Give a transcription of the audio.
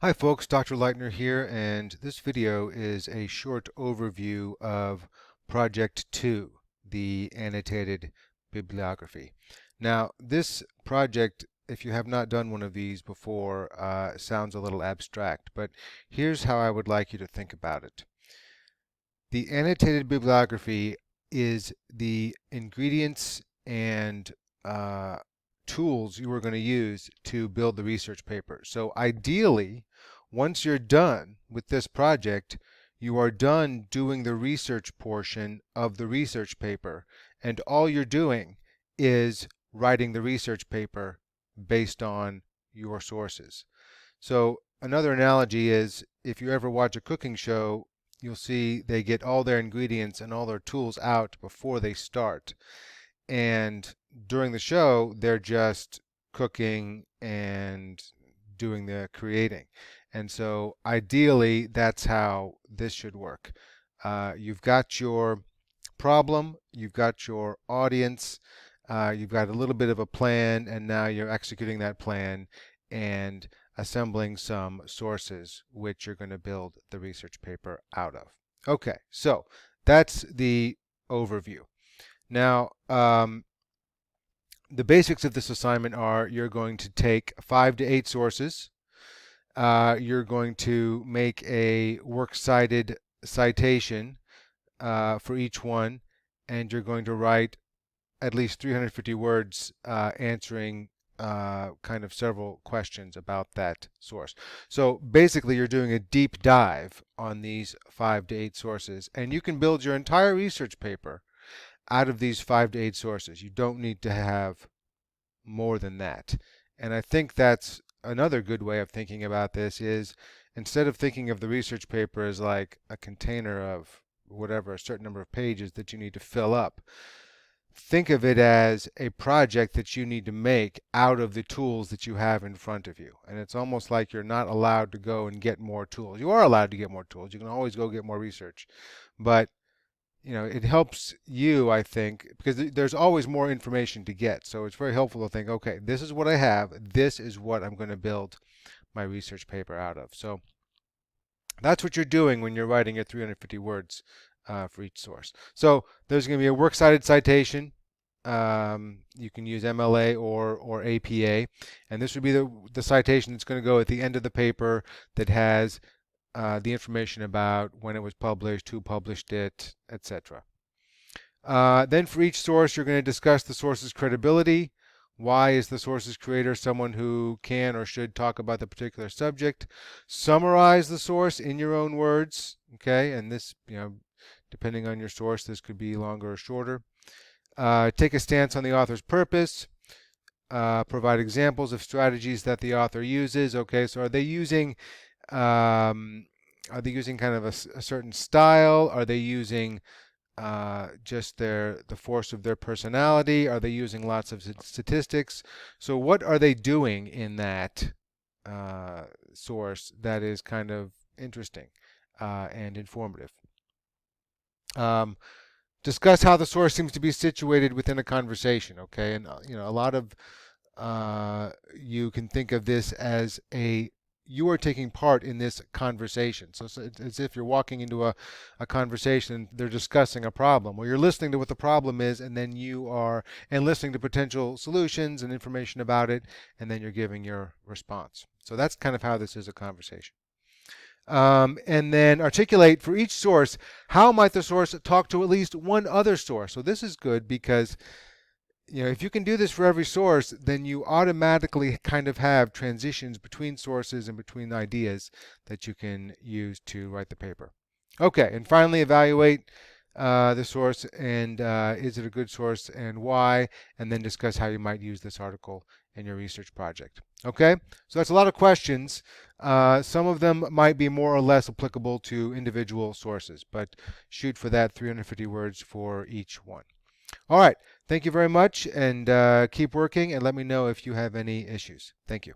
Hi folks, Dr. Leitner here, and this video is a short overview of Project 2, the annotated bibliography. Now, this project, if you have not done one of these before, sounds a little abstract, but here's how I would like you to think about it. The annotated bibliography is the ingredients and tools you are going to use to build the research paper. So ideally, once you're done with this project, you are done doing the research portion of the research paper, and all you're doing is writing the research paper based on your sources. So another analogy is if you ever watch a cooking show, you'll see they get all their ingredients and all their tools out before they start. And during the show, they're just cooking and doing the creating. And so ideally, that's how this should work. You've got your problem, you've got your audience, you've got a little bit of a plan, and now you're executing that plan and assembling some sources which you're going to build the research paper out of. Okay, so that's the overview. Now, the basics of this assignment are you're going to take 5 to 8 sources. You're going to make a works cited citation for each one, and you're going to write at least 350 words answering kind of several questions about that source. So basically, you're doing a deep dive on these 5 to 8 sources, and you can build your entire research paper out of these 5 to 8 sources. You don't need to have more than that. And I think that's another good way of thinking about this is instead of thinking of the research paper as like a container of whatever, a certain number of pages that you need to fill up, think of it as a project that you need to make out of the tools that you have in front of you. And it's almost like you're not allowed to go and get more tools. You are allowed to get more tools. You can always go get more research. But it helps you, I think, because there's always more information to get. So it's very helpful to think, okay, this is what I have. This is what I'm going to build my research paper out of. So that's what you're doing when you're writing your 350 words for each source. So there's going to be a works cited citation. You can use MLA or APA, and this would be the citation that's going to go at the end of the paper that has the information about when it was published, who published it, etc. Then for each source, you're going to discuss the source's credibility. Why is the source's creator someone who can or should talk about the particular subject? Summarize the source in your own words. Okay, and this, depending on your source, this could be longer or shorter. Take a stance on the author's purpose. Provide examples of strategies that the author uses. Okay, so are they using kind of a certain style? Are they using just the force of their personality? Are they using lots of statistics? So what are they doing in that source that is kind of interesting and informative? Discuss how the source seems to be situated within a conversation. Okay, and a lot of you can think of this as you are taking part in this conversation. So it's as if you're walking into a conversation and they're discussing a problem. Well, you're listening to what the problem is, and then listening to potential solutions and information about it, and then you're giving your response. So that's kind of how this is a conversation. And then articulate for each source, how might the source talk to at least one other source? So this is good because if you can do this for every source, then you automatically kind of have transitions between sources and between ideas that you can use to write the paper. Okay, and finally evaluate the source and is it a good source and why, and then discuss how you might use this article in your research project. Okay, so that's a lot of questions. Some of them might be more or less applicable to individual sources, but shoot for that 350 words for each one. All right, thank you very much, and keep working, and let me know if you have any issues. Thank you.